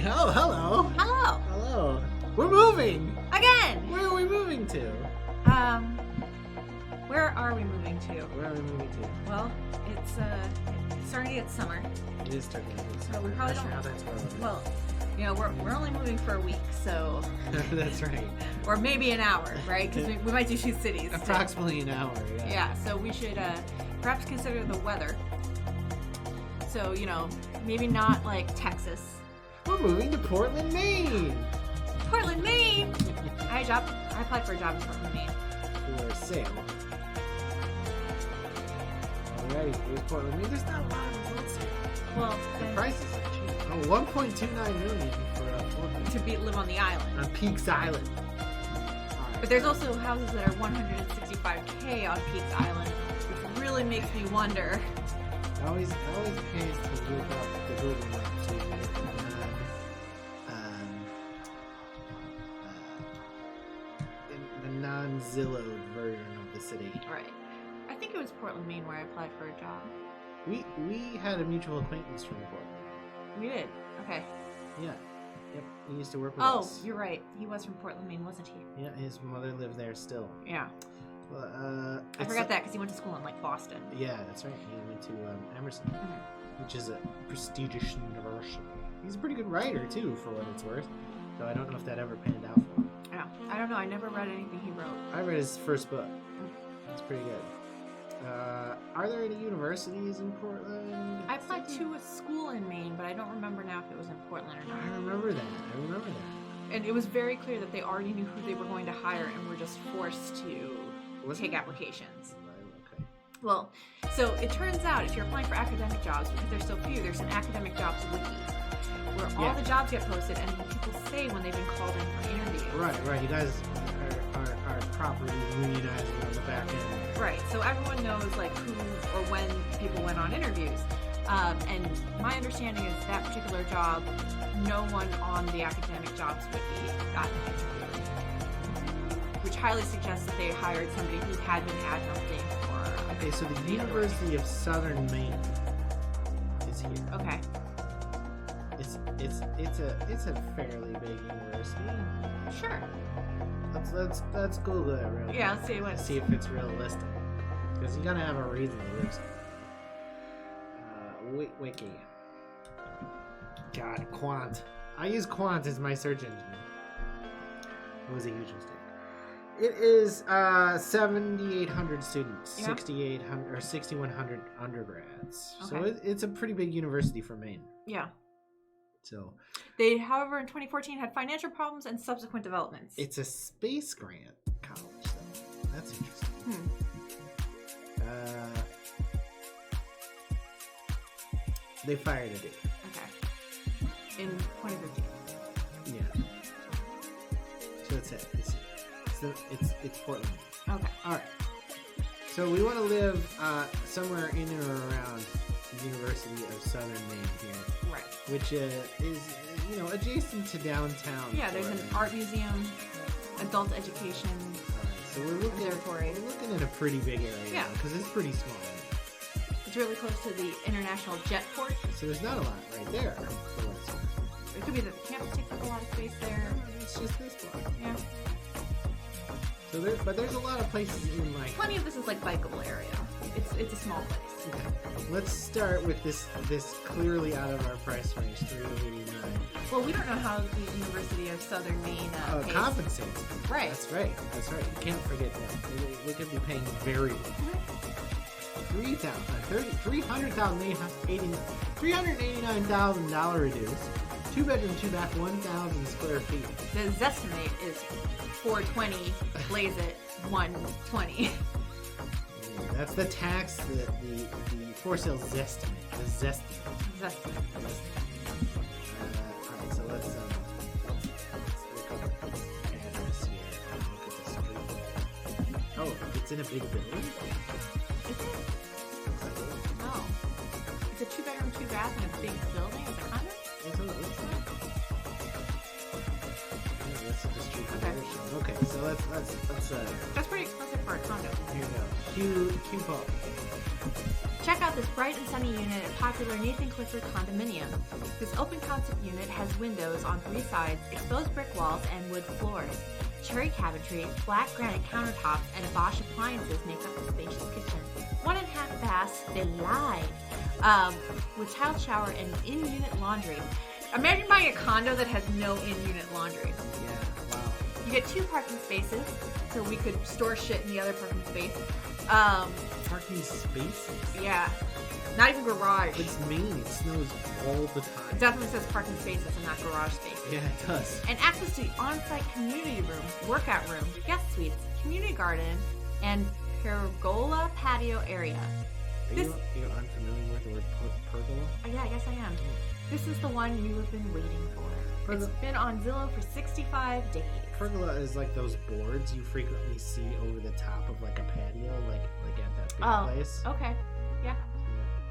Oh, hello. Hello. Hello. We're moving. Again. Where are we moving to? Where are we moving to? Where are we moving to? Well, it's starting to get summer. It is starting to get So we probably Not sure don't. how that's going. Well, you know, we're only moving for a week, so That's right. or maybe an hour, right? Because we might do two cities. Approximately an hour. Yeah. Yeah. So we should perhaps consider the weather. So maybe not like Texas. We're moving to Portland, Maine. Portland, Maine. I applied for a job in Portland, Maine. For sale. Alrighty, here's Portland, Maine. There's not a lot of results here. Well, The then, prices are cheap. Oh, 1.29 million for a 4 live on the island. on Peaks Island. Alright. But there's also houses that are 165K on Peaks Island, which really makes me wonder. It always pays to look up the Google Maps so you can get the non-Zillow version of the city. Right. I think it was Portland, Maine, where I applied for a job. We had a mutual acquaintance from Portland. We did. Okay. Yeah. Yep. He used to work with Oh, us. you're right. He was from Portland, Maine, wasn't he? Yeah, his mother lived there still. Yeah. Well, I forgot that because he went to school in like Boston. Yeah, that's right. He went to Emerson, which is a prestigious university. He's a pretty good writer too, for what it's worth. Though I don't know if that ever panned out for him. Yeah. I don't know. I never read anything he wrote. I read his first book. It's pretty good. Are there any universities in Portland? I applied to a school in Maine, but I don't remember now if it was in Portland or I not. remember that. And it was very clear that they already knew who they were going to hire and were just forced to take applications. Okay. Well, so it turns out if you're applying for academic jobs, because there's so few, there's an academic jobs wiki where all the jobs get posted and people say when they've been called in for interviews. Right. You guys are properly unionizing on the back end. Right. So everyone knows like who or when people went on interviews. And my understanding is that particular job, no one on the academic jobs wiki got an interview, which highly suggests that they hired somebody who had been adjuncting for. Okay, so the University of Southern Maine is here. Okay. It's a fairly big university. Sure. Let's Google it real quick. Yeah, let's see what. See if it's realistic. Because you gotta have a reason to live somewhere. Wiki. God, Quant. I use Quant as my search engine. It was a huge mistake. It is 7,800 students, Yeah. 6,800 or 6,100 undergrads. So Okay. it's a pretty big university for Maine. Yeah. So They, however, in 2014 had financial problems and subsequent developments. it's a space grant college, though. That's interesting. They fired a dude. Okay. In 2015. Yeah. So that's it. It's Portland. Okay. All right. So we want to live somewhere in or around the University of Southern Maine here, Right. which is adjacent to downtown. Yeah, there's an Portland. art museum, adult education. All right, so we're looking at a pretty big area. Yeah. Because it's pretty small. It's really close to the international jet port. So there's not a lot right there. For what it's worth. It could be that the campus takes up a lot of space there. It's just this block. Yeah. So there's a lot of places in like. Plenty of this is like bikeable area. It's a small place. Okay. Let's start with this clearly out of our price range, $389. Well, we don't know how the University of Southern Maine pays. Compensates. Right. That's right. You can't forget that. They could be paying very well. $389,000 reduced. 2-bedroom, 2-bath, 1,000 square feet. The Zestimate is $420, Blaze it $120. Yeah, that's the tax, the for sale zestimate. The zestimate. Zestimate. Alright, so let's look up this address here and look at the street. Oh, it's in a big building? Is it? No. It's a 2-bedroom, 2-bath in a big building. Is it condo? That's what it looks like. Yeah, that's the street. Okay. Okay, so let's That's pretty expensive for a condo. here we go. Q Poli. Check out this bright and sunny unit at popular Nathan Clifford condominium. This open concept unit has windows on 3 sides, exposed brick walls, and wood floors. Cherry cabinetry, black granite countertops, and Bosch appliances make up the spacious kitchen. 1.5 baths delight, with tiled shower and in-unit laundry. Imagine buying a condo that has no in-unit laundry. Yeah, wow. You get 2 parking spaces, so we could store shit in the other parking space. Parking spaces? Yeah. Not even garage. But it's Maine. It snows all the time. It definitely says parking spaces and not garage spaces. Yeah, it does. And access to the on-site community room, workout room, guest suites, community garden, and pergola patio area. Are you unfamiliar with the word pergola? Yeah, I guess I am. This is the one you have been waiting for. It's been on Zillow for 65 days. Pergola is like those boards you frequently see over the top of like a patio, like at that big place. Okay. Yeah.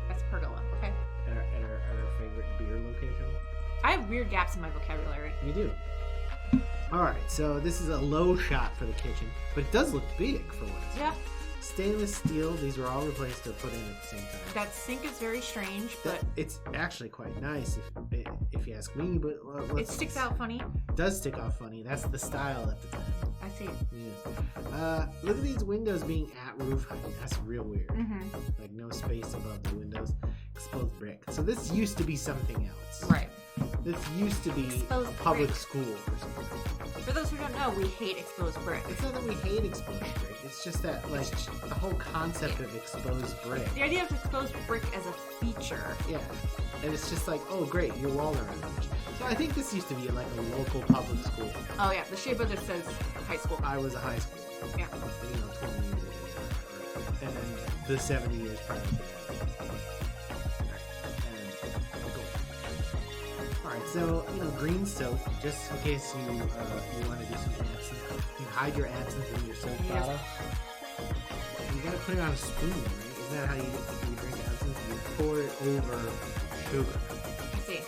That's pergola. Okay. At our favorite beer location. I have weird gaps in my vocabulary. You do. Alright, so this is a low shot for the kitchen, but it does look big for what it's Yeah. Stainless steel, these were all replaced or put in at the same time. That sink is very strange, but it's actually quite nice if you ask me, but it sticks out funny. It does stick out funny. That's the style at the time. I see. Yeah. Look at these windows being at roof height. That's real weird. Mm-hmm. Like no space above the windows. Exposed brick. So this used to be something else. Right. This used to be Exposed public brick. school or something. For those who don't know, we hate exposed brick. It's not that we hate exposed brick. It's just that, like, the whole concept of exposed brick. The idea of exposed brick as a feature. Yeah. And it's just like, oh, great, your wall around. So I think this used to be like a local public school. Oh, yeah. The shape of this says high school. I was a high school. Yeah. 20 years ago. And then the 70 years prior to that. Alright, so, green soap, just in case you want to do some absinthe. You can hide your absinthe in your soap bottle. You gotta put it on a spoon, right? Isn't that how you drink absinthe? You pour it over sugar. I see.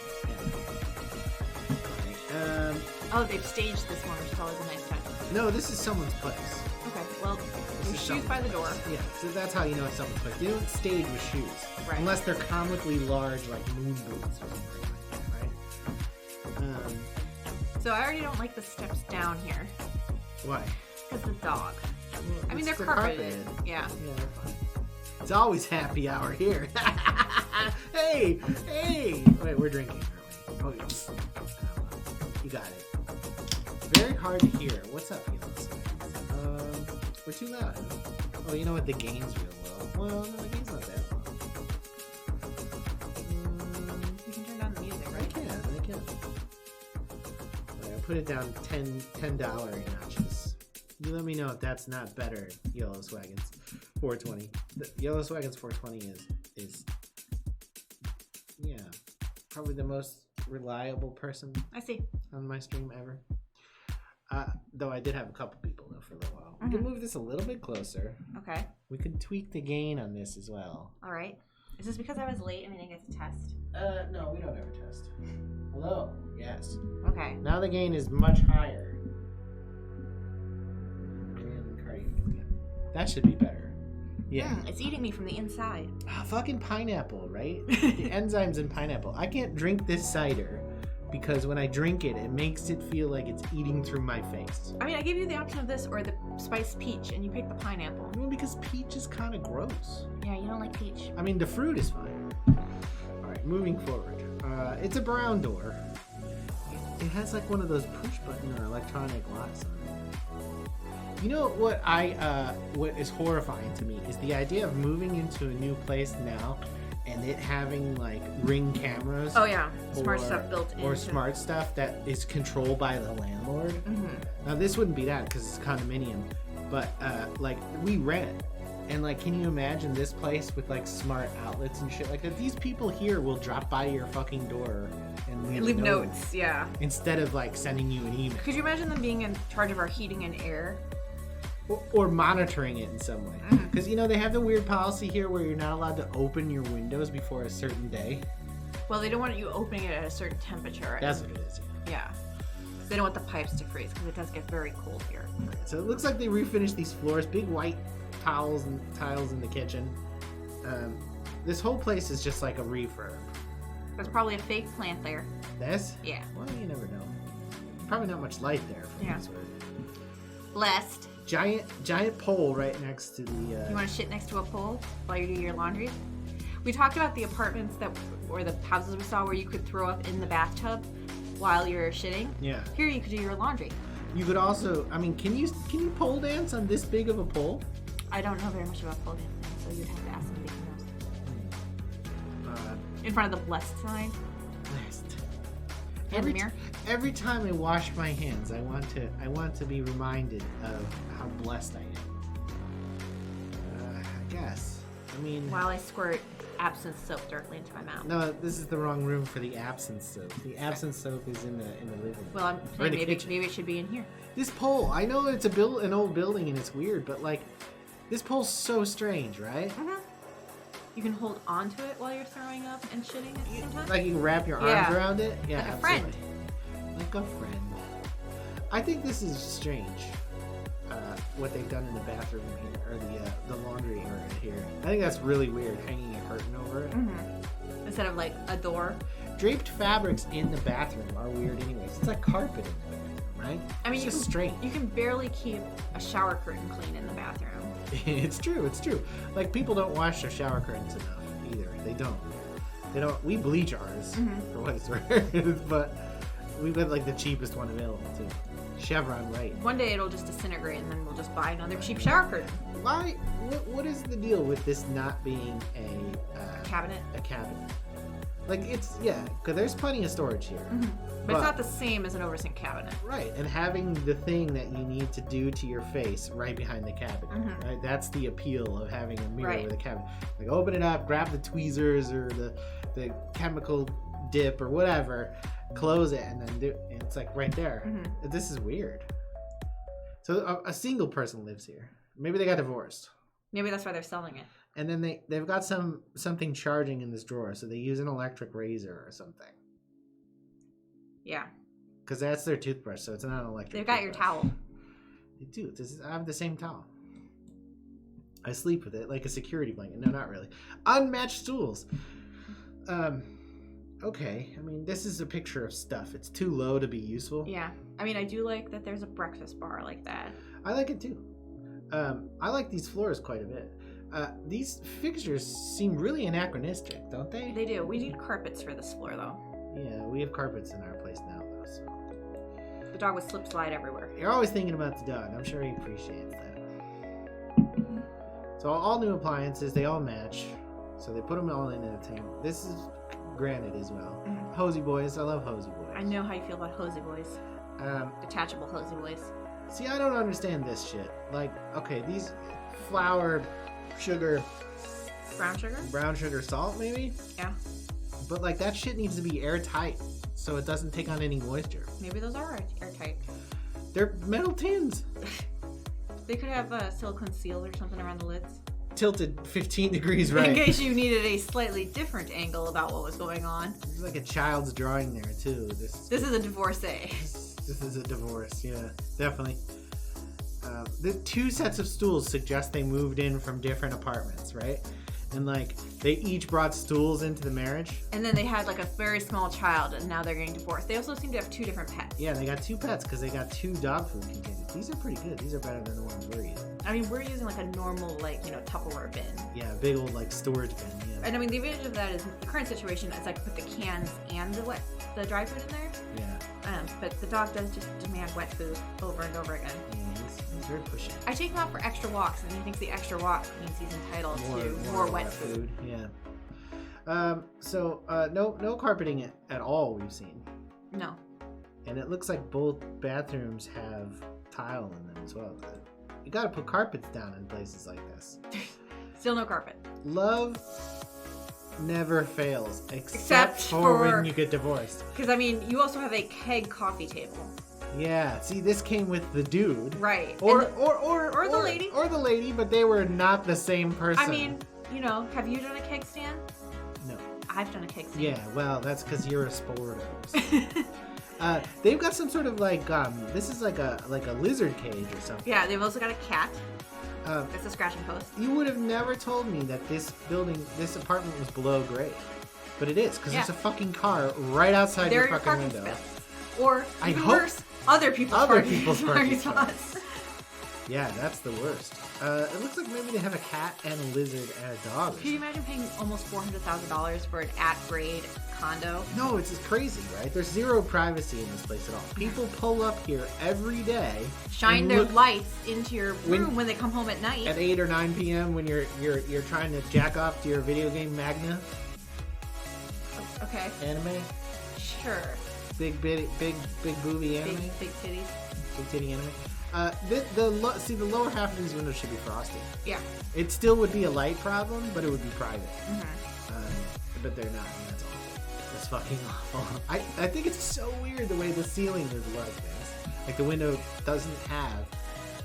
Yeah. Alright, oh, they've staged this one, which is always a nice touch. no, this is someone's place. Okay, well, there's shoes by the door. Yeah, so that's how you know it's someone's place. They don't stage with shoes. Right. Unless they're comically large, like moon boots or something like that, right? So I already don't like the steps down here. Why? Because the dog. Well, I mean, they're carpeted. Yeah. Yeah, they're fine. It's always happy hour here. Hey! Wait, we're drinking, aren't we? Oh, yes. You got it. Very hard to hear. What's up, Felix? We're too loud. Oh, you know what? The gain's real low. Well, no, the gain's not that low. You can turn down the music, right? I can. I put it down $10 notches. You let me know if that's not better, Yellow Swaggins 420. The Yellow Swaggins 420 is probably the most reliable person I see. on my stream ever. Though I did have a couple people though for a little while. We can move this a little bit closer. Okay. We could tweak the gain on this as well. All right. Is this because I was late and we didn't get to test? No, we don't ever test. Hello. Yes. Okay. Now the gain is much higher. That should be better. Yeah. It's eating me from the inside. Fucking pineapple, right? The enzymes in pineapple. I can't drink this cider because when I drink it, it makes it feel like it's eating through my face. I mean, I gave you the option of this or the spiced peach, and you picked the pineapple. Well, because peach is kind of gross. Yeah, you don't like peach. I mean, the fruit is fine. All right, moving forward. It's a brown door. It has like one of those push button or electronic locks on it. You know what what is horrifying to me is the idea of moving into a new place now and it having like Ring cameras. Oh yeah, smart stuff built in. Or smart stuff that is controlled by the landlord. Mm-hmm. Now this wouldn't be that because it's a condominium, but like we rent. And like, can you imagine this place with like smart outlets and shit like that? These people here will drop by your fucking door and leave notes. Yeah. Instead of like sending you an email. Could you imagine them being in charge of our heating and air? Or monitoring it in some way. Because, they have the weird policy here where you're not allowed to open your windows before a certain day. Well, they don't want you opening it at a certain temperature. That's what it is. Yeah. They don't want the pipes to freeze because it does get very cold here. So it looks like they refinished these floors. Big white tiles in the kitchen. This whole place is just like a refurb. There's probably a fake plant there. This? Yeah. Well, you never know. Probably not much light there from Yeah. this way. Blessed. Giant pole right next to the. You want to shit next to a pole while you do your laundry? We talked about the apartments or the houses we saw where you could throw up in the bathtub while you're shitting. Yeah. Here you could do your laundry. You could also, I mean, can you pole dance on this big of a pole? I don't know very much about pole dancing, so you'd have to ask somebody who knows. In front of the blessed sign. Blessed. And the mirror. Every time I wash my hands, I want to be reminded of how blessed I am. I guess. I mean. While I squirt absinthe soap directly into my mouth. No, this is the wrong room for the absinthe soap. The absinthe soap is in the living room. Well, I'm saying maybe it should be in here. This pole, I know it's an old building and it's weird, but like, this pole's so strange, right? Mm-hmm. You can hold on to it while you're throwing up and shitting at the same time. Like you can wrap your arms around it. Yeah, like a absolutely. friend. Like a friend. I think this is strange. What they've done in the bathroom here, or the laundry area here. I think that's really weird, hanging a curtain over it. Mm-hmm. Instead of like a door. Draped fabrics in the bathroom are weird anyways. It's like carpet in the bathroom, right? I mean, it's just strange. You can barely keep a shower curtain clean in the bathroom. It's true. Like, people don't wash their shower curtains enough either. They don't. We bleach ours, for what it's worth, but we've got like the cheapest one available too. Chevron White. One day it'll just disintegrate and then we'll just buy another cheap shower curtain. Why? What is the deal with this not being a cabinet? A cabinet. Like, because there's plenty of storage here. Mm-hmm. But it's not the same as an oversint cabinet. Right, and having the thing that you need to do to your face right behind the cabinet. Mm-hmm. Right? That's the appeal of having a mirror with a cabinet. Like, open it up, grab the tweezers or the chemical dip or whatever, close it, and then it's like right there. Mm-hmm. This is weird. So a single person lives here. Maybe they got divorced. Maybe that's why they're selling it. And then they've got something charging in this drawer, so they use an electric razor or something. Yeah. Because that's their toothbrush, so it's not an electric They've got toothbrush. your towel. They do. I have the same towel. I sleep with it like a security blanket. No, not really. Unmatched stools. Okay. I mean, this is a picture of stuff. It's too low to be useful. Yeah. I mean, I do like that there's a breakfast bar like that. I like it too. I like these floors quite a bit. These fixtures seem really anachronistic, don't they? They do. We need carpets for this floor, though. Yeah, we have carpets in our place now, though. So. The dog would slip slide everywhere. You're always thinking about the dog. I'm sure he appreciates that. So all new appliances, they all match. So they put them all in a tank. This is granite as well. Mm-hmm. Hosey boys. I love hosey boys. I know how you feel about hosey boys. Detachable hosey boys. See, I don't understand this shit. Like, okay, these flour, sugar... Brown sugar, salt, maybe? Yeah. But, like, that shit needs to be airtight so it doesn't take on any moisture. Maybe those are airtight. They're metal tins. They could have silicone seals or something around the lids. Tilted 15 degrees right. In case you needed a slightly different angle about what was going on. There's like a child's drawing there, too. This is a divorcee. This is a divorce, yeah, definitely. The two sets of stools suggest they moved in from different apartments, right? And like they each brought stools into the marriage. And then they had like a very small child, and now they're getting divorced. They also seem to have two different pets. Yeah, they got two pets because they got two dog food containers. These are pretty good. These are better than the ones we're using. I mean, we're using like a normal, like, Tupperware bin. Yeah, big old like storage bin. Yeah. And I mean, the advantage of that is the current situation is I can put the cans and the dry food in there. Yeah. But the dog does just demand wet food over and over again. Yeah, he's very pushy. I take him out for extra walks, and he thinks the extra walk means he's entitled to more wet food. Yeah. So no carpeting at all we've seen. No. And it looks like both bathrooms have tile in them as well. You got to put carpets down in places like this. Still no carpet. Love never fails, except for when you get divorced. Because I mean, you also have a keg coffee table. Yeah. See, this came with the dude. Right. Or the lady. Or the lady, but they were not the same person. I mean, have you done a keg stand? No. I've done a keg stand. Yeah, well, that's because you're a sporto. So. They've got some sort of like this is like a lizard cage or something. Yeah, they've also got a cat. It's a scratching post. You would have never told me that this apartment was below grade. But it is, because there's a fucking car right outside your fucking window. Space. Or, I even hope worse, other people's parking spots. Yeah, that's the worst. It looks like maybe they have a cat and a lizard and a dog. Can you imagine paying almost $400,000 for an at-grade condo? No, it's just crazy, right? There's zero privacy in this place at all. People pull up here every day, shine their lights into your room when they come home at night. At 8 or 9 p.m. when you're trying to jack off to your video game Magna. Okay. Anime. Sure. Big booby anime. Big titties. Big titty anime. The lower half of these windows should be frosted. Yeah. It still would be a light problem, but it would be private. Mm-hmm. But they're not, and that's awful. That's fucking awful. I think it's so weird the way the ceiling is like this. Like the window doesn't have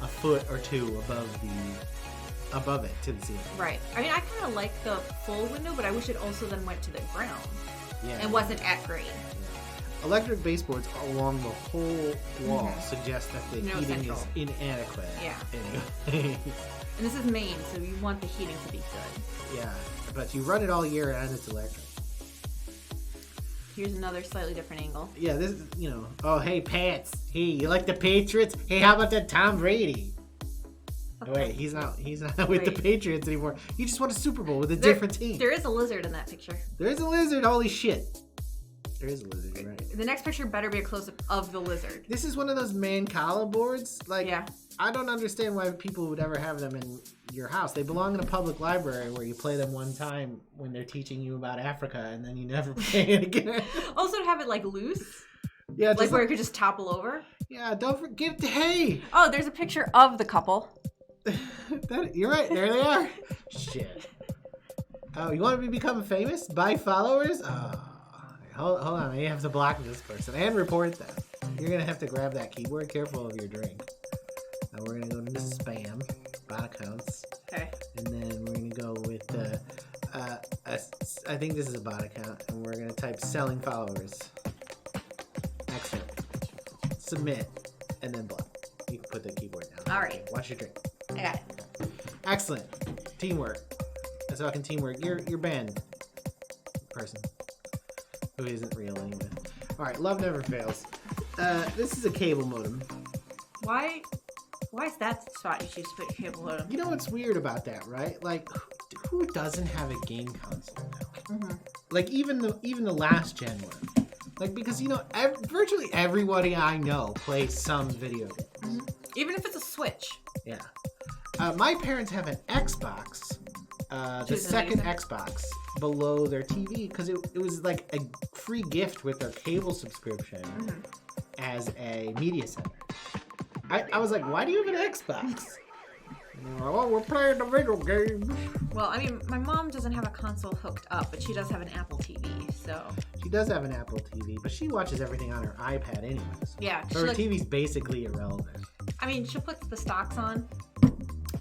a foot or two above it to the ceiling. Right. I mean, I kind of like the full window, but I wish it also then went to the ground. Yeah. And wasn't at grade. Electric baseboards along the whole wall suggest that the heating central. is inadequate. Yeah. Anyway. And this is Maine, so you want the heating to be good. Yeah, but you run it all year and it's electric. Here's another slightly different angle. Yeah, this is, oh, hey, Pats. Hey, you like the Patriots? Hey, how about that Tom Brady? Oh, wait, he's not with the Patriots anymore. He just won a Super Bowl with a different team. There is a lizard in that picture. There is a lizard, holy shit. There is a lizard, you're right. The next picture better be a close-up of the lizard. This is one of those Mancala boards. Like, yeah. I don't understand why people would ever have them in your house. They belong in a public library where you play them one time when they're teaching you about Africa and then you never play it again. Also to have it, like, loose. Yeah, like where it could just topple over. Yeah, don't forget, hey! Oh, there's a picture of the couple. You're right, there they are. Shit. Oh, you want to become famous? Buy followers? Oh. Hold on, you have to block this person and report them. You're gonna have to grab that keyboard. Careful of your drink. Now we're gonna go into spam, bot accounts. Okay. And then we're gonna go with I think this is a bot account, and we're gonna type selling followers. Excellent. Submit, and then block. You can put the keyboard down. All right. Watch your drink. I got it. Excellent. Teamwork. That's fucking teamwork. You're banned, person. Who isn't real anyway. Alright, love never fails. This is a cable modem. Why is that the spot you choose to put your cable modem? You know what's weird about that, right? Like, who doesn't have a game console now? Mm-hmm. Like, even the last gen one. Like, because, virtually everybody I know plays some video games. Mm-hmm. Even if it's a Switch. Yeah. My parents have an Xbox. The second Xbox below their TV because it was like a free gift with their cable subscription as a media center. I was like, why do you have an Xbox? Oh, we're playing the video games. Well, I mean, my mom doesn't have a console hooked up, but she does have an Apple TV, so... She does have an Apple TV, but she watches everything on her iPad anyways. Yeah. So her TV's basically irrelevant. I mean, she'll put the stocks on.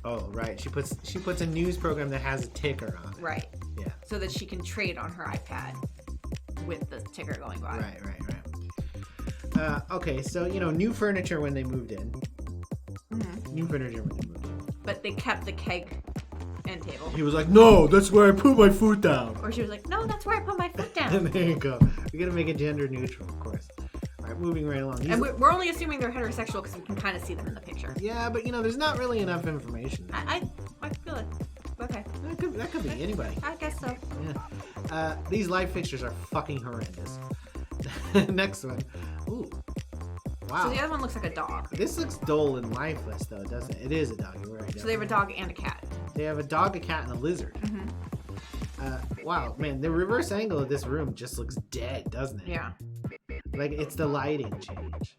Oh, right. She puts a news program that has a ticker on it. Right. Yeah. So that she can trade on her iPad with the ticker going by. Right. Okay, so, new furniture when they moved in. Mm-hmm. New furniture when they moved in. But they kept the keg end table. He was like, no, that's where I put my foot down. Or she was like, no, that's where I put my foot down. There you go. We got to make it gender neutral, of course. All right, moving right along. And we're only assuming they're heterosexual because we can kind of see them in the picture. Yeah, but, there's not really enough information there. I feel it. Okay. That could be anybody. I guess so. Yeah. These light fixtures are fucking horrendous. Next one. Ooh. Wow. So the other one looks like a dog. This looks dull and lifeless, though, doesn't it? It is a dog. You're right. So they have a dog and a cat. They have a dog, a cat, and a lizard. Mm-hmm. Wow, man, the reverse angle of this room just looks dead, doesn't it? Yeah. Like, it's the lighting change.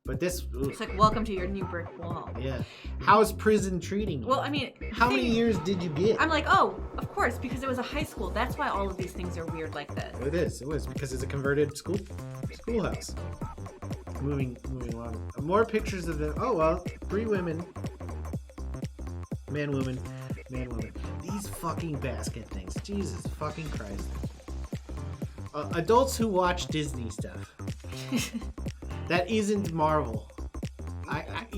But this... Ooh. It's like, welcome to your new brick wall. Yeah. How's prison treating you? Well, I mean... How many years did you get? I'm like, oh, of course, because it was a high school. That's why all of these things are weird like this. It was, because it's a converted schoolhouse. Moving along. More pictures of them. Oh, well, 3 women. Man, woman. These fucking basket things. Jesus fucking Christ. Adults who watch Disney stuff. That isn't Marvel.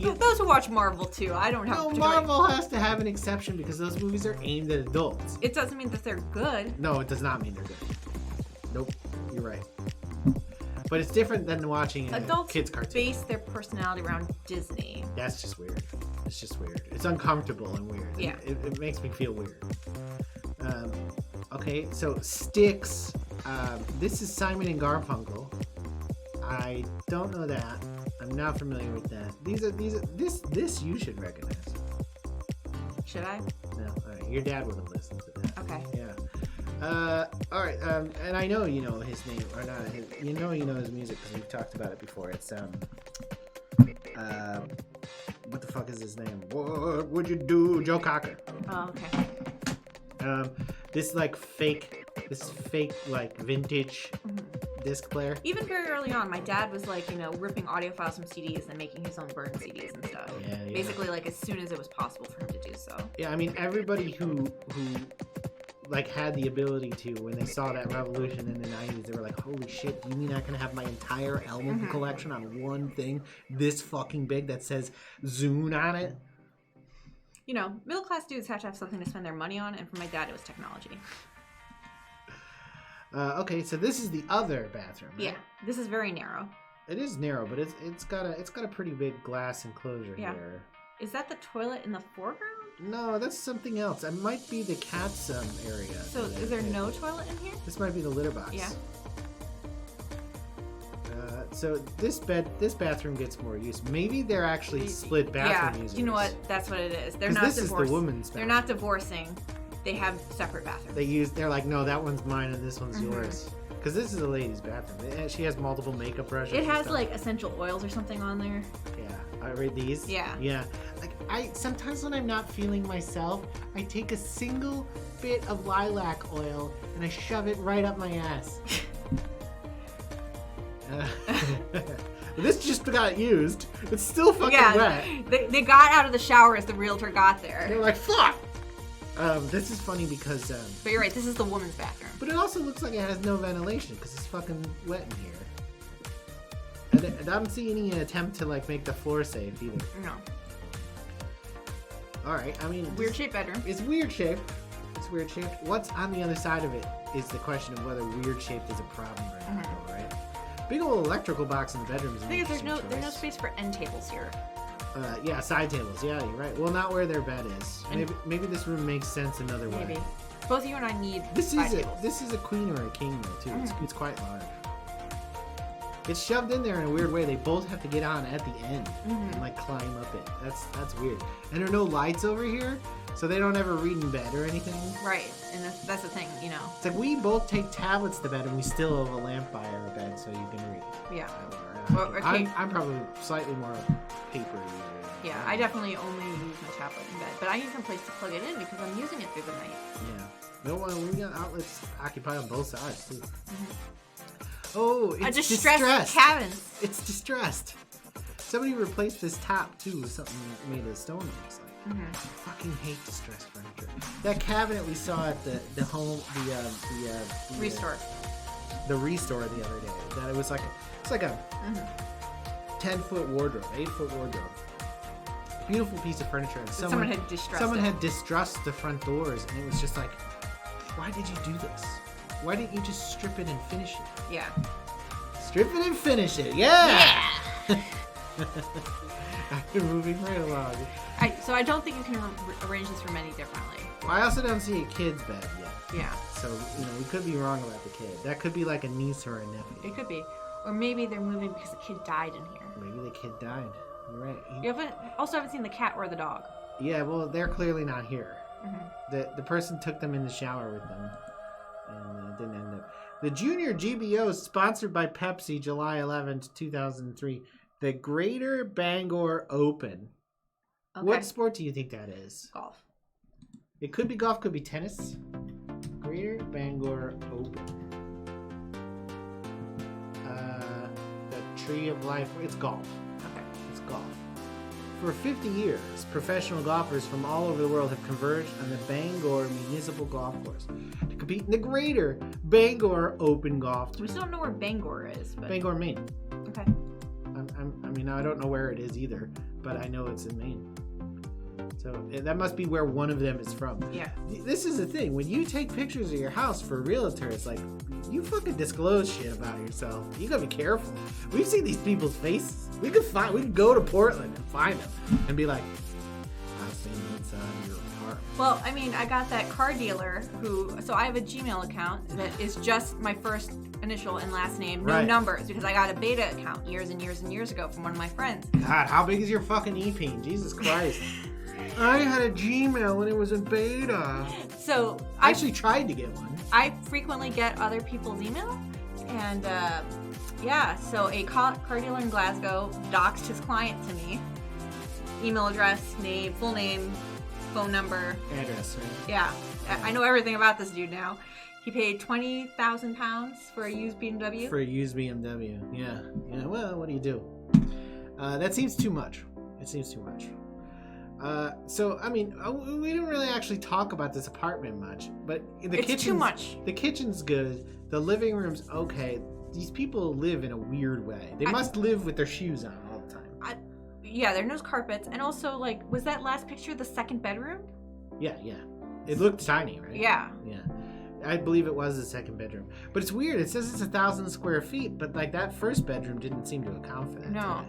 Those who watch Marvel too. I don't have. No, Marvel has to have an exception because those movies are aimed at adults. It doesn't mean that they're good. No, it does not mean they're good. Nope, you're right. But it's different than watching a kids' cartoon. Base their personality around Disney. That's just weird. It's just weird. It's uncomfortable and weird. Yeah. It makes me feel weird. Okay, so Styx. This is Simon and Garfunkel. I don't know that. I'm not familiar with that. This you should recognize. Should I? No. All right. Your dad would have listened to that. Okay. Yeah. All right. And I know you know his name or not. You know his music because we've talked about it before. It's what the fuck is his name? What would you do, Joe Cocker? Oh, okay. This fake like vintage disc player. Even very early on, my dad was like, ripping audio files from CDs and making his own burned CDs and stuff. Yeah. Basically, like as soon as it was possible for him to do so. Yeah, I mean everybody who like had the ability to, when they saw that revolution in the 90s, they were like, holy shit, you mean I can have my entire album collection on one thing this fucking big that says Zune on it? Middle class dudes have to have something to spend their money on, and for my dad, it was technology. Okay, so this is the other bathroom, right? Yeah, this is very narrow. It is narrow, but it's got a pretty big glass enclosure here. Is that the toilet in the foreground? No, that's something else. It might be the cat's area. So is there no toilet in here? This might be the litter box. Yeah. So this bathroom gets more use. Maybe they're actually split bathroom users. You know what? That's what it is. They're not this is the woman's bathroom. They're not divorcing. They have separate bathrooms. They're like, no, that one's mine and this one's yours. Because this is a lady's bathroom. She has multiple makeup brushes. It has like essential oils or something on there. Yeah, I read these. Yeah. Yeah. Like sometimes when I'm not feeling myself, I take a single bit of lilac oil and I shove it right up my ass. This just got used. It's still fucking wet. They got out of the shower as the realtor got there. They're like, fuck. This is funny because. But you're right. This is the woman's bathroom. But it also looks like it has no ventilation because it's fucking wet in here. And I don't see any attempt to make the floor safe either. No. All right. I mean, weird shaped bedroom. It's weird shaped. It's weird shaped. What's on the other side of it is the question of whether weird shaped is a problem or not. Right. Big old electrical box in the bedroom is an interesting choice. There's no space for end tables here. Yeah, side tables. Yeah, you're right. Well, not where their bed is. Maybe this room makes sense another way. Maybe. Both you and I need this is a queen or a king though too. It's quite large. It's shoved in there in a weird way. They both have to get on at the end and climb up it. That's weird. And there are no lights over here, so they don't ever read in bed or anything. Right, and that's the thing, It's like we both take tablets to bed and we still have a lamp by our bed so you can read. Yeah. I'm probably slightly more paper. Yeah, I definitely only use my tablet in bed, but I need some place to plug it in because I'm using it through the night. Yeah. No one. We got outlets occupied on both sides too. Oh, it's a distressed cabin. It's distressed. Somebody replaced this top too with something made of stone. It looks like. I fucking hate distressed furniture. That cabinet we saw at the home, the Restore. The Restore the other day. That it was like a 10-foot wardrobe, 8-foot wardrobe. Beautiful piece of furniture. And someone had distressed the front doors, and it was just like, why did you do this? Why didn't you just strip it and finish it? Yeah. Strip it and finish it. Yeah. I'm moving right along. So I don't think you can arrange this room any differently. Well, I also don't see a kid's bed yet. Yeah. So we could be wrong about the kid. That could be like a niece or a nephew. It could be, or maybe they're moving because the kid died in here. Maybe the kid died. You're right. You haven't seen the cat or the dog. Yeah. Well, they're clearly not here. The person took them in the shower with them. And didn't end up. The Junior GBO is sponsored by Pepsi, July 11th, 2003. The Greater Bangor Open. Okay. What sport do you think that is? Golf. It could be golf, could be tennis. Greater Bangor Open. The Tree of Life. It's golf. Okay. It's golf. For 50 years, professional golfers from all over the world have converged on the Bangor Municipal Golf Course to compete in the Greater Bangor Open Golf Tour. We still don't know where Bangor is. But... Bangor, Maine. Okay. I mean, I don't know where it is either, but I know it's in Maine. So that must be where one of them is from. Yeah. This is the thing. When you take pictures of your house for a realtor, it's like, you fucking disclose shit about yourself. You gotta be careful. We've seen these people's faces. We could go to Portland and find them and be like, I've seen the inside of your apartment. Well, I mean, I got that car dealer so I have a Gmail account that is just my first initial and last name, no numbers, because I got a beta account years and years and years ago from one of my friends. God, how big is your fucking e-peen? Jesus Christ. I had a Gmail when it was in beta. So I actually tried to get one. I frequently get other people's email, and so a car dealer in Glasgow doxed his client to me. Email address, name, full name, phone number. Address, right? Yeah. I know everything about this dude now. He paid £20,000 for a used BMW. For a used BMW, yeah. Well, what do you do? That seems too much. It seems too much. So, I mean, we didn't really actually talk about this apartment much, but It's too much. The kitchen's good. The living room's okay. These people live in a weird way. They must live with their shoes on all the time. Yeah, there are no carpets. And also, like, was that last picture the second bedroom? Yeah. It looked tiny, right? Yeah. Yeah. I believe it was the second bedroom. But it's weird. It says it's 1,000 square feet, but like that first bedroom didn't seem to account for that. No.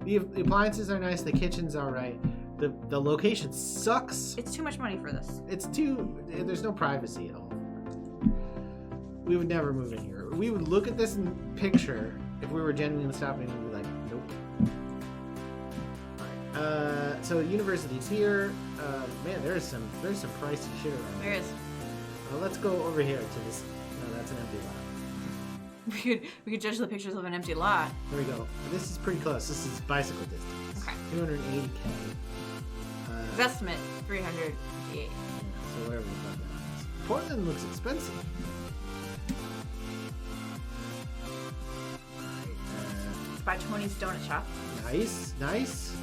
The appliances are nice. The kitchen's all right. The location sucks. It's too much money for this. There's no privacy at all. We would never move in here. We would look at this picture if we were genuinely stopping and be like, nope. All right. So university's here. Man, there's some pricey shit around There is. Let's go over here to this. No, that's an empty lot. We could judge the pictures of an empty lot. There we go. This is pretty close. This is bicycle distance. Okay. 280K. His estimate, 358. So wherever the fuck that is. Portland looks expensive. It's by Tony's Donut Shop. Nice.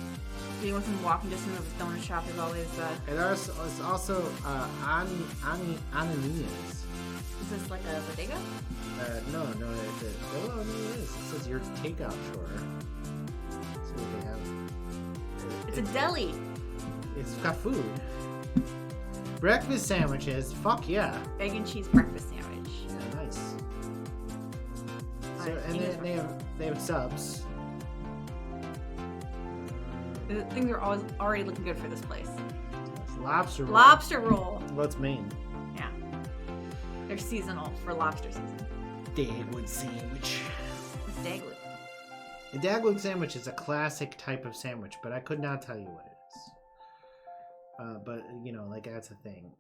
Being within walking distance of his donut shop is always. And it's also Ananias. Is this like a bodega? No, it is. It says your takeout chore. See what they have. It's a deli. It's got food. Breakfast sandwiches. Fuck yeah. Egg and cheese breakfast sandwich. Yeah, nice. So, and then they have subs. Things are already looking good for this place. It's lobster roll. Lobster roll. What's Maine? Yeah. They're seasonal for lobster season. Dagwood sandwich. It's Dagwood. A Dagwood sandwich is a classic type of sandwich, but I could not tell you what it is. But, like that's a thing.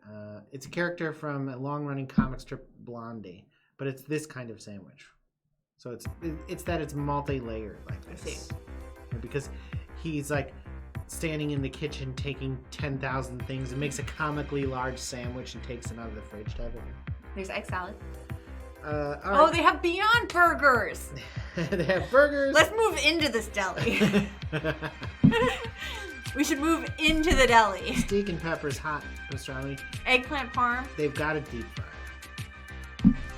It's a character from a long-running comic strip, Blondie, but it's this kind of sandwich. So it's multi-layered like this. I see. Because he's like standing in the kitchen taking 10,000 things and makes a comically large sandwich and takes them out of the fridge type of thing. There's egg salad. Right. They have Beyond Burgers. They have burgers. Let's move into this deli. We should move into the deli. Steak and peppers hot pastrami. Eggplant parm. They've got it deep fried.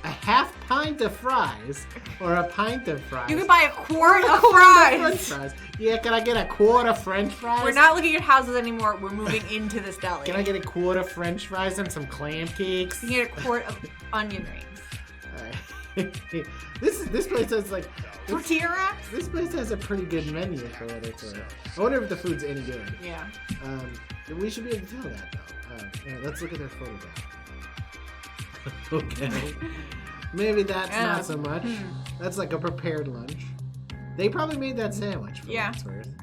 A half pint of fries or a pint of fries. You can buy a quart of fries. French fries. Yeah, can I get a quart of French fries? We're not looking at houses anymore. We're moving into this deli. Can I get a quart of French fries and some clam cakes? You can get a quart of onion rings. Alright. This place has like tortilla wraps? This place has a pretty good menu for what it's worth. I wonder if the food's any good. Yeah. We should be able to tell that though. Here, let's look at their photograph. Okay. Maybe that's not so much. That's like a prepared lunch. They probably made that sandwich for what it's worth.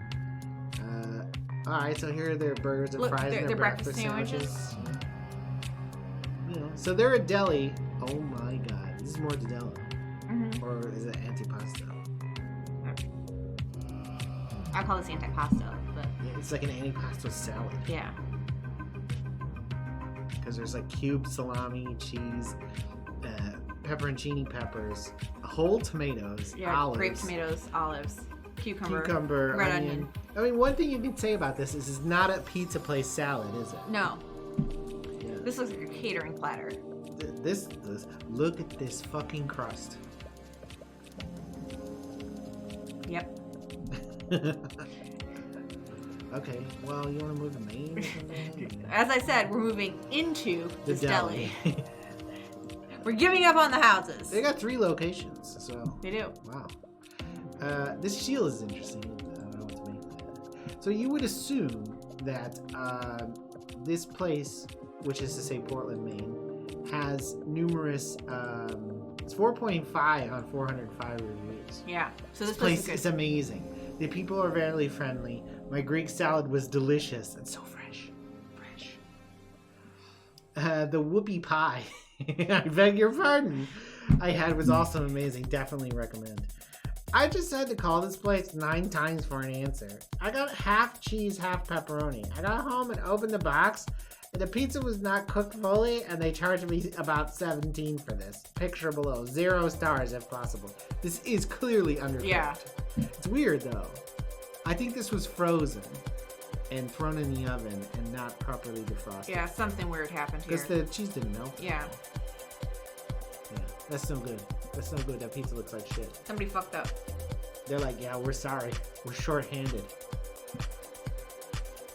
Alright, so here are their burgers and fries and their breakfast sandwiches. So they're a deli. Oh my god. This is more the deli. Mm-hmm. Or is it antipasto? I call this antipasto, but it's like an antipasto salad. Yeah. Because there's like cubed salami, cheese, pepperoncini peppers, whole tomatoes, olives. Grape tomatoes, olives, cucumber, red onion. I mean, one thing you can say about this is it's not a pizza place salad, is it? No. Yeah. This looks like a catering platter. This look at this fucking crust. Yep. Okay, well, you want to move to Maine or something? As I said, we're moving into The this deli. We're giving up on the houses. They got 3 locations, so. They do. Wow. This shield is interesting. I don't know what to make of that. So you would assume that this place, which is to say Portland, Maine, has numerous. It's 4.5 on 405 reviews. Yeah. So This place is amazing. The people are very friendly. My Greek salad was delicious and so fresh. The whoopie pie, I beg your pardon, I had was also amazing. Definitely recommend. I just had to call this place 9 times for an answer. I got half cheese, half pepperoni. I got home and opened the box, and the pizza was not cooked fully, and they charged me about $17 for this. Picture below. 0 stars if possible. This is clearly undercooked. Yeah. It's weird though. I think this was frozen and thrown in the oven and not properly defrosted. Yeah, something weird happened here. Because the cheese didn't melt. Yeah. Yeah, that's no good. That's no good. That pizza looks like shit. Somebody fucked up. They're like, yeah, we're sorry. We're short-handed.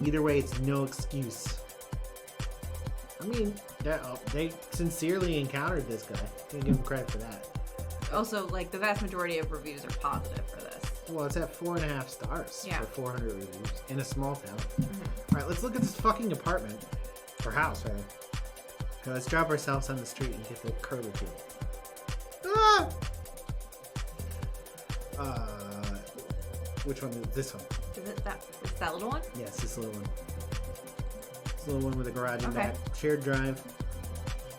Either way, it's no excuse. I mean, they sincerely encountered this guy. Can't give them credit for that. Also, like, the vast majority of reviews are positive for this. Well, it's at 4.5 stars Yeah. for 400 reviews in a small town. Mm-hmm. All right, let's look at this fucking apartment. Or house, rather. Okay, let's drop ourselves on the street and get the curly feel. Ah! Which one is this one? Is that little one? Yes, this little one. This little one with a garage in Okay. back. Shared drive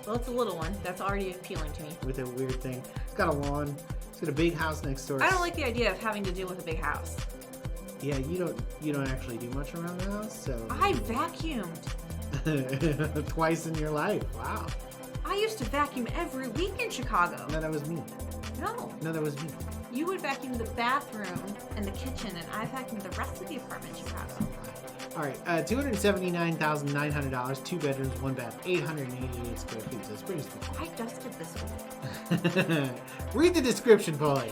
Well, it's a little one. That's already appealing to me. with a weird thing. It's got a lawn. It's got a big house next door. I don't like the idea of having to deal with a big house. Yeah, you don't actually do much around the house, so. I vacuumed. Twice in your life. Wow. I used to vacuum every week in Chicago. No, that was me. No. No, that was me. You would vacuum the bathroom and the kitchen, and I vacuumed the rest of the apartment in Chicago. All right, $279,900, 2 bedrooms, 1 bath, 888 square feet. So it's pretty small. I dusted this one. Read the description, Poli.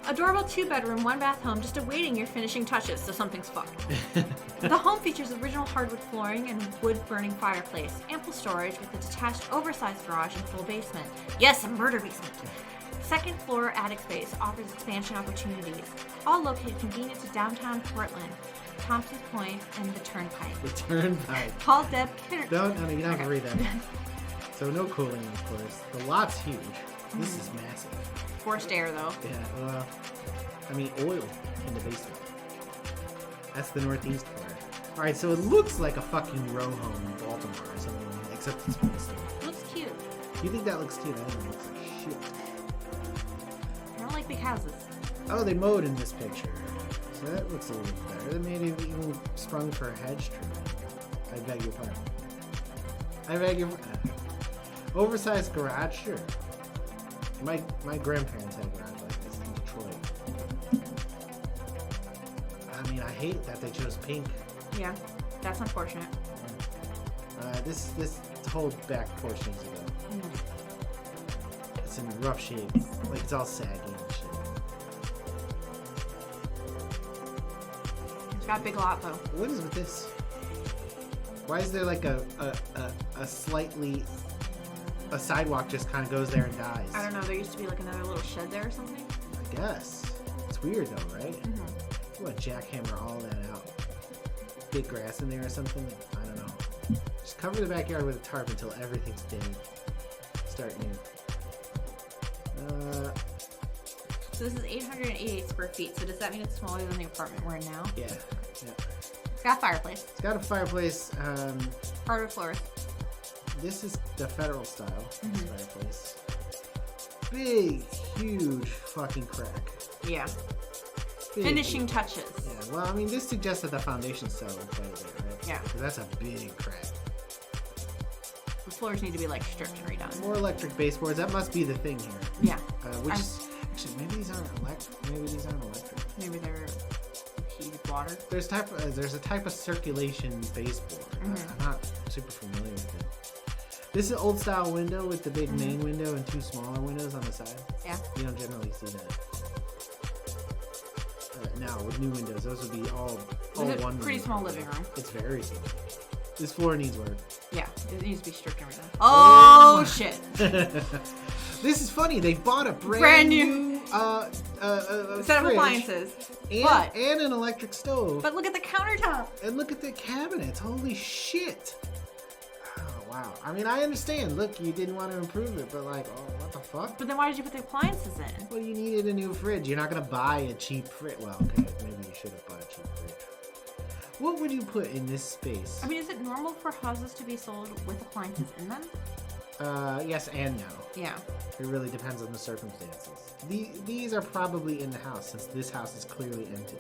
Adorable 2-bedroom, 1-bath home just awaiting your finishing touches, so something's fucked. The home features original hardwood flooring and wood-burning fireplace, ample storage with a detached oversized garage and full basement. Yes, a murder basement. Second floor attic space offers expansion opportunities, all located convenient to downtown Portland, Thompson's Point, and the Turnpike. The Turnpike. Call Deb. You don't have to read that. So no cooling, of course. The lot's huge. This is massive. Forced air, though. Yeah, well, I mean, oil in the basement. That's the northeast corner. All right, so it looks like a fucking row home in Baltimore or something, except it's basement. Looks cute. You think that looks cute? I think it looks like shit. I don't like big houses. Oh, they mowed in this picture. So that looks a little bit better. They made it even sprung for a hedge trim. I beg your pardon. I beg your oversized garage? Sure. My grandparents had a garage like this in Detroit. I mean, I hate that they chose pink. Yeah, that's unfortunate. This whole back portion is it's in rough shape. Like it's all saggy and shit. It's got a big lot, though. What is with this? Why is there like a sidewalk just kind of goes there and dies? I don't know. There used to be like another little shed there or something. I guess. It's weird though, right? Mm-hmm. You want to jackhammer all that out. Get grass in there or something? I don't know. Just cover the backyard with a tarp until everything's dead. Start new. So this is 888 square feet. So does that mean it's smaller than the apartment we're in now? Yeah. It's got a fireplace. It's got a fireplace. Hardwood floors. This is the federal style Mm-hmm. fireplace. Big, huge fucking crack. Yeah. Big, Finishing huge. touches. Yeah, well, I mean, this suggests that the foundation style is right there, right? Yeah. Because that's a big crack. The floors need to be like stripped and redone. More electric baseboards. That must be the thing here. Yeah. Actually, maybe these aren't electric. Maybe they're heated water. There's a type of circulation baseboard. Mm-hmm. I'm not super familiar with it. This is an old style window with the big main window and 2 smaller windows on the side. Yeah. You don't generally see that. now with new windows. Those would be all It's a one. pretty small living room. It's very small. This floor needs work. Yeah, it needs to be stripped and everything. Oh shit! This is funny. They bought a Brand new set of fridge appliances, and an electric stove. But look at the countertop. And look at the cabinets. Holy shit. Oh, wow. I mean, I understand. Look, you didn't want to improve it, but like, oh, what the fuck? But then why did you put the appliances in? Well, you needed a new fridge. You're not going to buy a cheap fridge. Well, okay, maybe you should have bought a cheap fridge. What would you put in this space? I mean, is it normal for houses to be sold with appliances in them? Yes and no. Yeah. It really depends on the circumstances. These are probably in the house, since this house is clearly empty.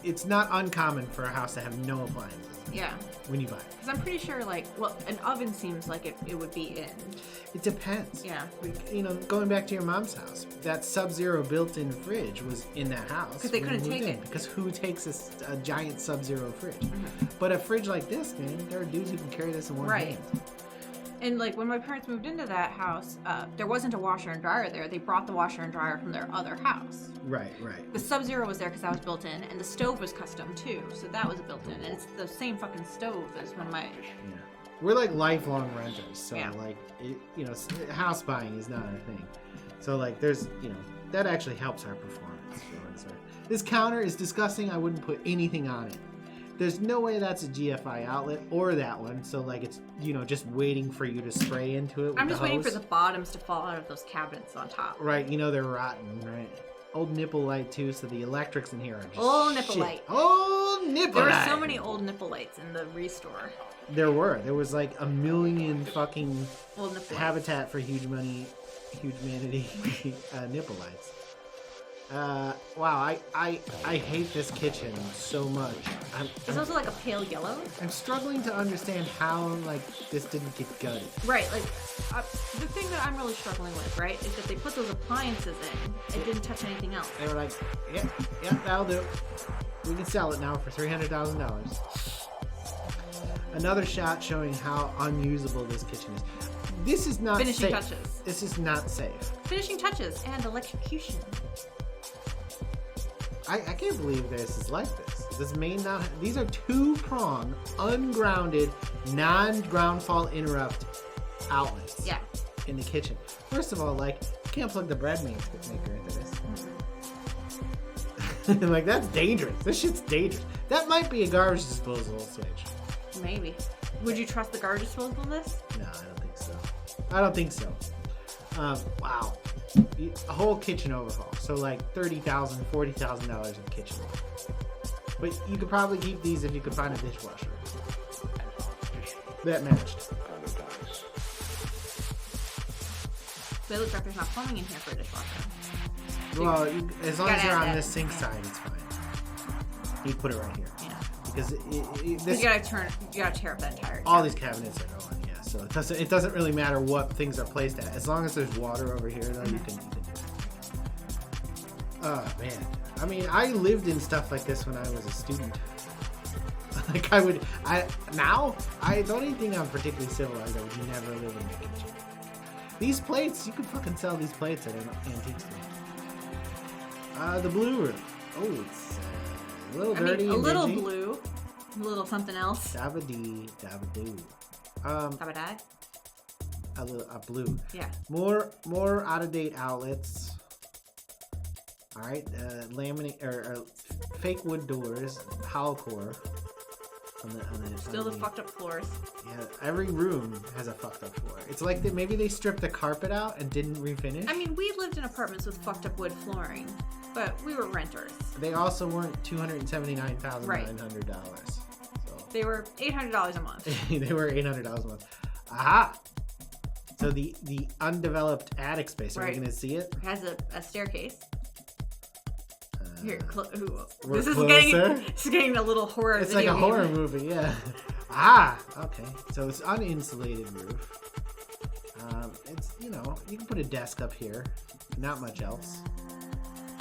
It's not uncommon for a house to have no appliances. Yeah. When you buy it. Because I'm pretty sure, like, well, an oven seems like it would be in. It depends. Yeah. You know, going back to your mom's house, that Sub-Zero built-in fridge was in that house. Because they couldn't take it. Because who takes a giant Sub-Zero fridge? But a fridge like this, man, there are dudes who can carry this in one hand. And, like, when my parents moved into that house, there wasn't a washer and dryer there. They brought the washer and dryer from their other house. Right. The Sub-Zero was there because that was built in, and the stove was custom, too. So that was built in, and it's the same fucking stove as when my... Yeah. We're, like, lifelong renters. So, yeah. like, house buying is not our thing. So, like, there's, that actually helps our performance. This counter is disgusting. I wouldn't put anything on it. There's no way that's a GFI outlet or that one. So, like, it's, just waiting for you to spray into it with I'm just the waiting hose. for the bottoms to fall out of those cabinets on top. Right, they're rotten, right? Old nipple light, too, so the electrics in here are just old nipple shit. light. Old nipple light. There light. were so many old nipple lights in the restore. There was, like, a million fucking old nipple Habitat for Humanity nipple lights. Wow, I hate this kitchen so much. It's also like a pale yellow. I'm struggling to understand how, like, this didn't get gutted. Right, like, the thing that I'm really struggling with, right, is that they put those appliances in. It didn't touch anything else. They were like, yeah, that'll do. We can sell it now for $300,000. Another shot showing how unusable this kitchen is. This is not Finishing safe. touches. This is not safe. Finishing touches and electrocution. I can't believe this is like this. This may not. These are two-prong, ungrounded, non-ground fault interrupt outlets. Yeah. In the kitchen. First of all, like, you can't plug the bread maker into this. Like, that's dangerous. This shit's dangerous. That might be a garbage disposal switch. Maybe. Would you trust the garbage disposal in this? No, I don't think so. Wow. A whole kitchen overhaul. So like $30,000, $40,000 in kitchen. But you could probably keep these if you could find a dishwasher that matched. But it looks like there's not plumbing in here for a dishwasher. Well, as long as you're on this sink side, it's fine. You put it right here. Yeah. Because you gotta tear up that entire. All these cabinets are going. Yeah. So it doesn't really matter what things are placed at. As long as there's water over here, though, you can do that. Oh man. I mean, I lived in stuff like this when I was a student. Like now I don't even think I'm particularly civilized. I would never live in a kitchen. These plates, you could fucking sell these plates at an antique store. The blue room. Oh, it's a little dirty. A little dingy. blue, a little something else. Dabba-dee, dabba-doo. Dabba-dad. A blue. Yeah. More out of date outlets. All right, laminate or fake wood doors, hollow core. Still the fucked up floors. Yeah, every room has a fucked up floor. It's like maybe they stripped the carpet out and didn't refinish. I mean, we lived in apartments with fucked up wood flooring, but we were renters. They also weren't $279,900. Right. So. They were $800 a month. They were $800 a month. Aha! So the undeveloped attic space. Are we gonna see it? It has a staircase. Here, we're this is getting a little horror. It's like a horror movie, yeah. Okay. So it's uninsulated roof. It's you can put a desk up here. Not much else.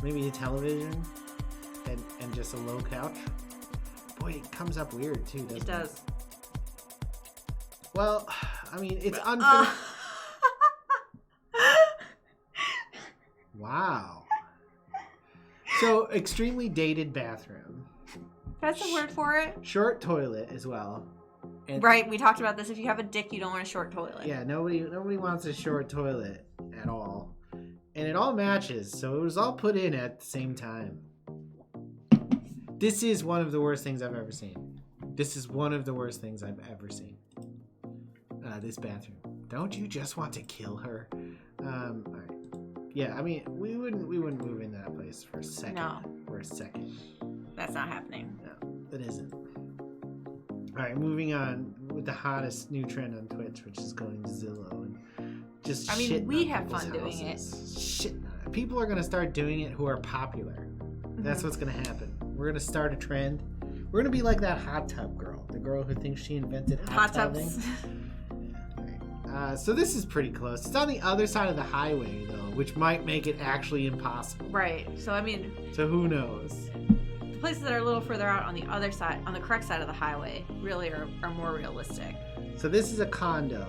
Maybe a television and just a low couch. Boy, it comes up weird too, doesn't it? It does. Well, I mean, it's unfinished. Wow. So, extremely dated bathroom. That's a word for it. Short toilet as well. And Right, we talked about this. If you have a dick, you don't want a short toilet. yeah, nobody wants a short toilet at all. And it all matches, so it was all put in at the same time. This is one of the worst things I've ever seen. This bathroom. Don't you just want to kill her? All right. Yeah, I mean, we wouldn't move into that place for a second. No. For a second. That's not happening. No, it isn't. All right, moving on with the hottest new trend on Twitch, which is going to Zillow and just. I mean, shitting we on have people's fun doing it. Shitting on it. People are gonna start doing it who are popular. That's what's gonna happen. We're gonna start a trend. We're gonna be like that hot tub girl, the girl who thinks she invented hot tubbing. Tubs. So this is pretty close. It's on the other side of the highway, though, which might make it actually impossible. Right. So, I mean... So who knows? The places that are a little further out on the other side, on the correct side of the highway, really are more realistic. So this is a condo.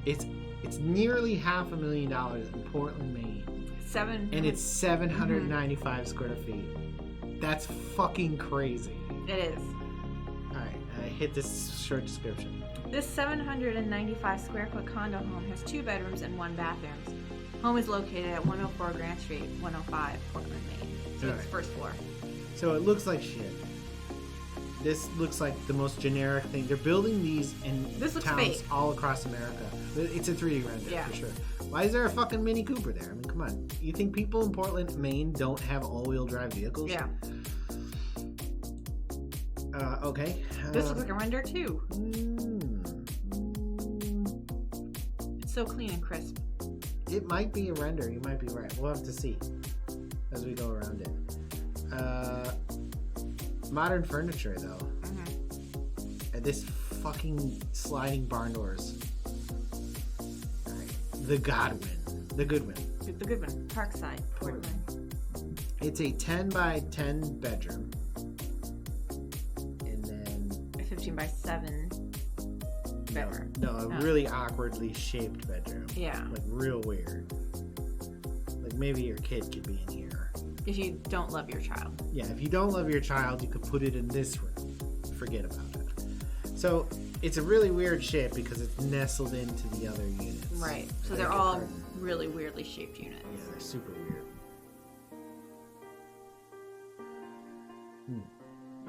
It's nearly $500,000 in Portland, Maine. And it's 795 square feet. That's fucking crazy. It is. All right, hit this short description. This 795 square foot condo home has 2 bedrooms and 1 bathroom. Home is located at 104 Grant Street, 105 Portland, Maine. So it's first floor. So it looks like shit. This looks like the most generic thing. They're building these in towns fake. all across America. It's a 3D render for sure. Why is there a fucking Mini Cooper there? I mean, come on. You think people in Portland, Maine don't have all-wheel drive vehicles? Yeah. Okay. This looks like a render too. It's so clean and crisp. It might be a render. You might be right. We'll have to see as we go around it. Modern furniture, though. And this fucking sliding barn doors. All right. The Goodwin. The Goodwin. Parkside, Portland. It's a 10 by 10 bedroom. 15 by 7 bedroom. No, a really awkwardly shaped bedroom. Yeah. Like real weird. Like maybe your kid could be in here. If you don't love your child. Yeah, if you don't love your child, you could put it in this room. Forget about it. So it's a really weird shape because it's nestled into the other units. Right. So they're all really weirdly shaped units. Yeah, they're super weird.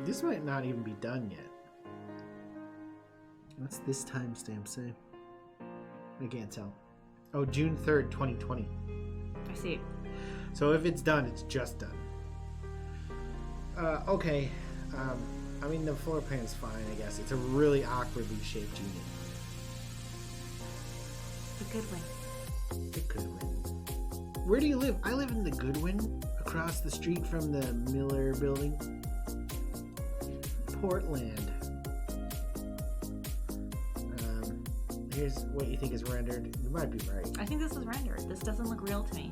This might not even be done yet. What's this timestamp say? I can't tell. Oh, June 3rd, 2020. I see. So if it's done, it's just done. Okay. I mean, the floor plan's fine, I guess. It's a really awkwardly shaped unit. The Goodwin. The Goodwin. Where do you live? I live in the Goodwin, across the street from the Miller building. Portland. Here's what you think is rendered. You might be right. I think this is rendered. This doesn't look real to me.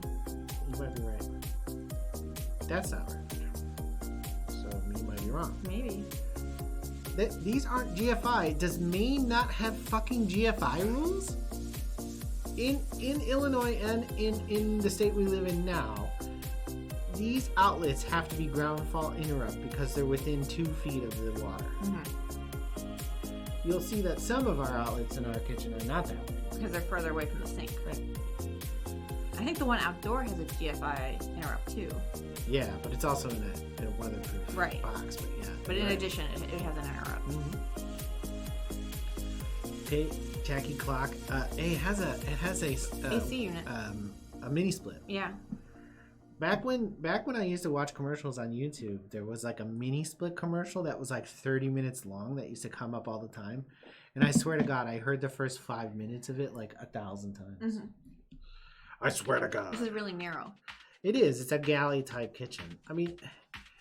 You might be right. That's not rendered. So you might be wrong. Maybe. These aren't GFI. Does Maine not have fucking GFI rules? In Illinois and in the state we live in now, these outlets have to be ground fault interrupt because they're within 2 feet of the water. You'll see that some of our outlets in our kitchen are not that way. Because they're further away from the sink. Right. I think the one outdoor has a GFI interrupt too. Yeah, but it's also in a weatherproof box. But yeah. But in addition, it has an interrupt. Okay, Jackie Clock. It has a AC unit. A mini split. Yeah. Back when I used to watch commercials on YouTube, there was like a mini split commercial that was like 30 minutes long that used to come up all the time. And I swear to God, I heard the first 5 minutes of it like 1,000 times. I swear to God. This is really narrow. It is. It's a galley type kitchen. I mean,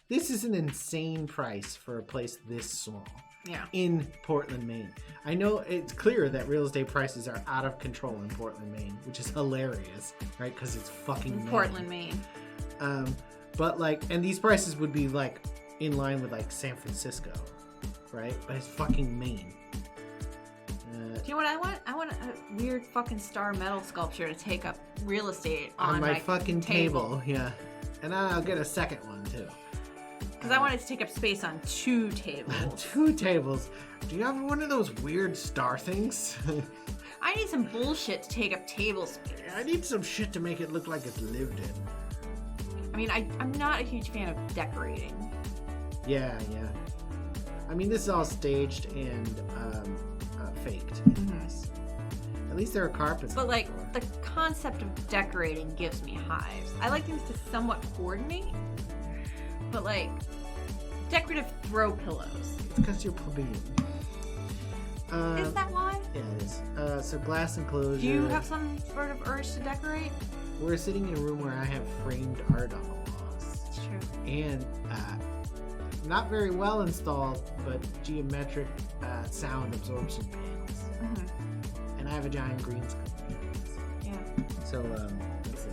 this is an insane price for a place this small. Yeah. In Portland, Maine. I know it's clear that real estate prices are out of control in Portland, Maine, which is hilarious, right? Because it's fucking Maine. Portland, Maine. But like, and these prices would be like in line with like San Francisco, right? But it's fucking Maine. You know what I want? I want a weird fucking star metal sculpture to take up real estate on my fucking table. Yeah. And I'll get a second one too. Because I want it to take up space on 2 tables. 2 tables. Do you have one of those weird star things? I need some bullshit to take up table space. I need some shit to make it look like it's lived in. I mean, I'm not a huge fan of decorating. Yeah. I mean, this is all staged and faked. At least there are carpets. But like, the concept of decorating gives me hives. I like things to somewhat coordinate, but like, decorative throw pillows. It's because you're plebeian. Is that why? Yeah, it is. So glass enclosure. Do you have some sort of urge to decorate? We're sitting in a room where I have framed art on the walls. It's true. And not very well installed, but geometric sound absorption panels. Mm-hmm. And I have a giant green screen. Yeah. So, let's see.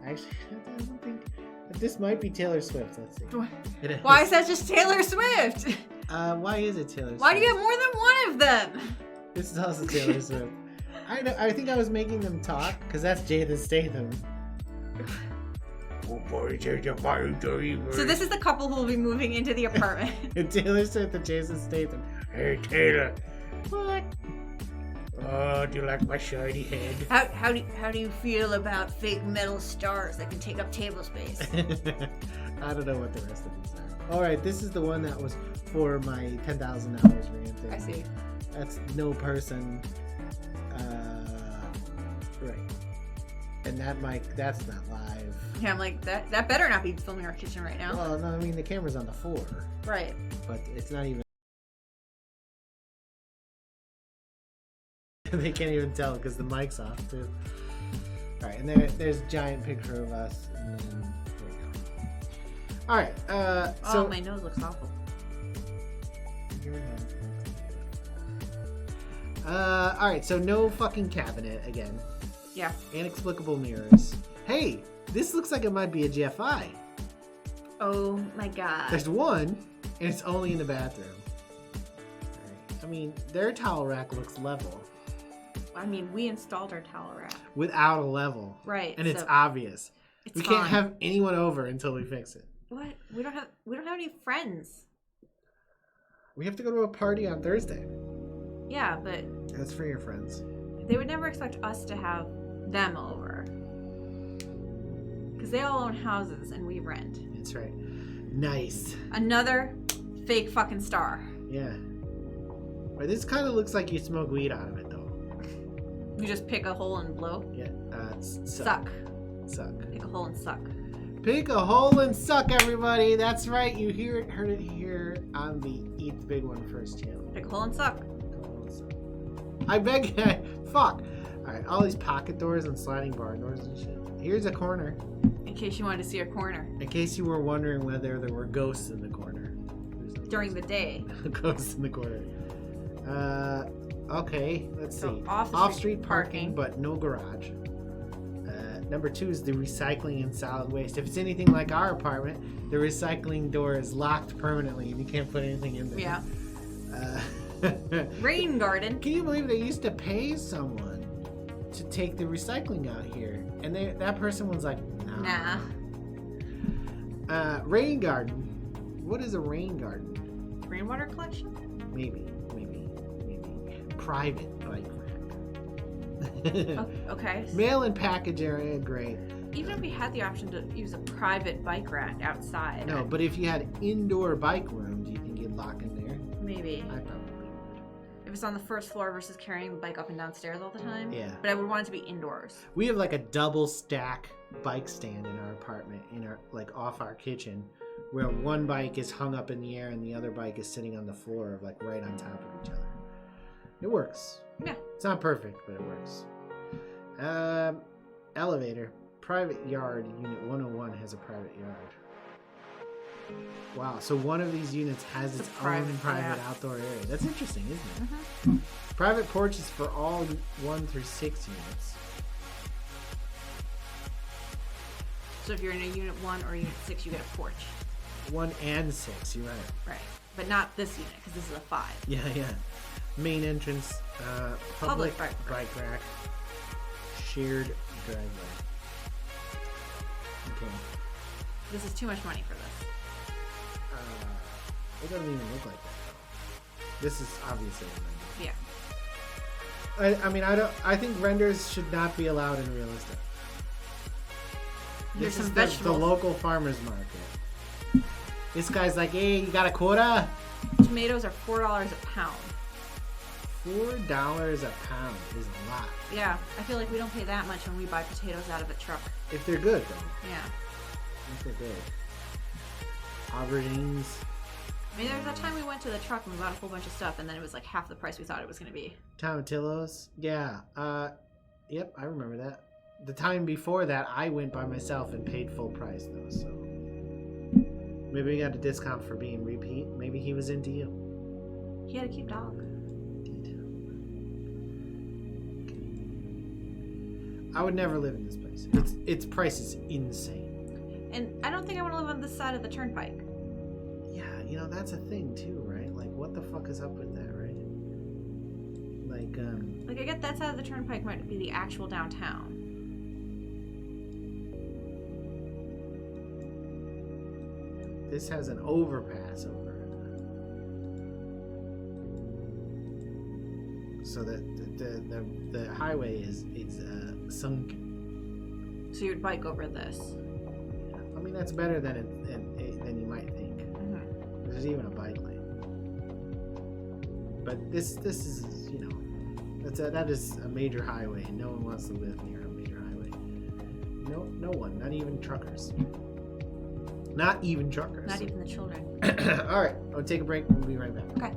Actually, I don't think... This might be Taylor Swift. Let's see. It is. Why is that just Taylor Swift? Why is it Taylor Swift? Why do you have more than one of them? This is also Taylor Swift. I think I was making them talk, because that's Jaden Statham. So this is the couple who will be moving into the apartment. Taylor Swift and Jason Statham. Hey, Taylor. What? Oh, do you like my shiny head? How do you feel about fake metal stars that can take up table space? I don't know what the rest of these are. All right, this is the one that was for my $10,000 rant thing. I see. That's no person. Right. And that mic, that's not live. Yeah, I'm like, that better not be filming our kitchen right now. Well, no, I mean, the camera's on the floor. Right. But it's not even... They can't even tell because the mic's off, too. All right, and there's a giant picture of us. And then, there we go. All right, so... Oh, my nose looks awful. All right, so no fucking cabinet again. Yeah. Inexplicable mirrors. Hey, this looks like it might be a GFI. Oh my god. There's one, and it's only in the bathroom. Right. I mean, their towel rack looks level. I mean, we installed our towel rack. Without a level. Right. And it's obvious. We can't have anyone over until we fix it. What? We don't have any friends. We have to go to a party on Thursday. Yeah, but... That's for your friends. They would never expect us to have them over. Because they all own houses and we rent. That's right. Nice. Another fake fucking star. Yeah. Well, this kind of looks like you smoke weed out of it, though. You just pick a hole and blow? Yeah. Suck. Suck. Pick a hole and suck. Pick a hole and suck, everybody. That's right. You heard it here on the Eat the Big One First channel. Pick a hole and suck. I beg you. Fuck. Alright, all these pocket doors and sliding barn doors and shit. Here's a corner. In case you wanted to see a corner. In case you were wondering whether there were ghosts in the corner. During the day. Ghosts in the corner. Okay, let's see. Off-street parking, but no garage. Number 2 is the recycling and solid waste. If it's anything like our apartment, the recycling door is locked permanently and you can't put anything in there. Yeah. Rain garden. Can you believe they used to pay someone to take the recycling out here? And that person was like, nah. Rain garden. What is a rain garden? Rainwater collection? Maybe. Private bike rack. Oh, okay. Mail and package area, great. Even if we had the option to use a private bike rack outside. No, but if you had indoor bike room, do you think you'd lock in there? Maybe. I probably would. If it's on the first floor versus carrying the bike up and down stairs all the time. Yeah. But I would want it to be indoors. We have like a double stack bike stand in our apartment, off our kitchen, where one bike is hung up in the air and the other bike is sitting on the floor, like right on top of each other. It works. Yeah. It's not perfect, but it works. Elevator. Private yard. Unit 101 has a private yard. Wow. So one of these units has its own private outdoor area. That's interesting, isn't it? Mm-hmm. Private porches for all 1 through 6 units. So if you're in a unit 1 or unit 6, you get a porch. 1 and 6. You're right. Right. but not this unit because this is a 5. Yeah. Main entrance, public bike rack, shared driveway. Okay. This is too much money for this. It doesn't even look like that though. This is obviously a render. Yeah. I mean, I think renders should not be allowed in real estate. Here's This some is vegetables. the local farmer's market. This guy's like, hey, you got a quota? Tomatoes are $4 a pound. $4 a pound is a lot. Yeah, I feel like we don't pay that much when we buy potatoes out of a truck. If they're good, though. Yeah. If they're good. Aubergines. I mean, there was that time we went to the truck and we bought a whole bunch of stuff, and then it was like half the price we thought it was going to be. Tomatillos. Yeah. Yep, I remember that. The time before that, I went by myself and paid full price, though, so... Maybe we got a discount for being repeat. Maybe he was into you. He had a cute dog. I would never live in this place. Its price is insane. And I don't think I want to live on this side of the turnpike. Yeah, you know, that's a thing too, right? Like, what the fuck is up with that, right? Like, I get that side of the turnpike might be the actual downtown. This has an overpass over it. So that the highway is sunken. So you'd bike over this. I mean, that's better than you might think. Mm-hmm. There's even a bike lane. But this is, you know, that is a major highway, and no one wants to live near a major highway. No one, not even truckers. Not even truckers. Not even the children. All right, I'll take a break. We'll be right back. Okay.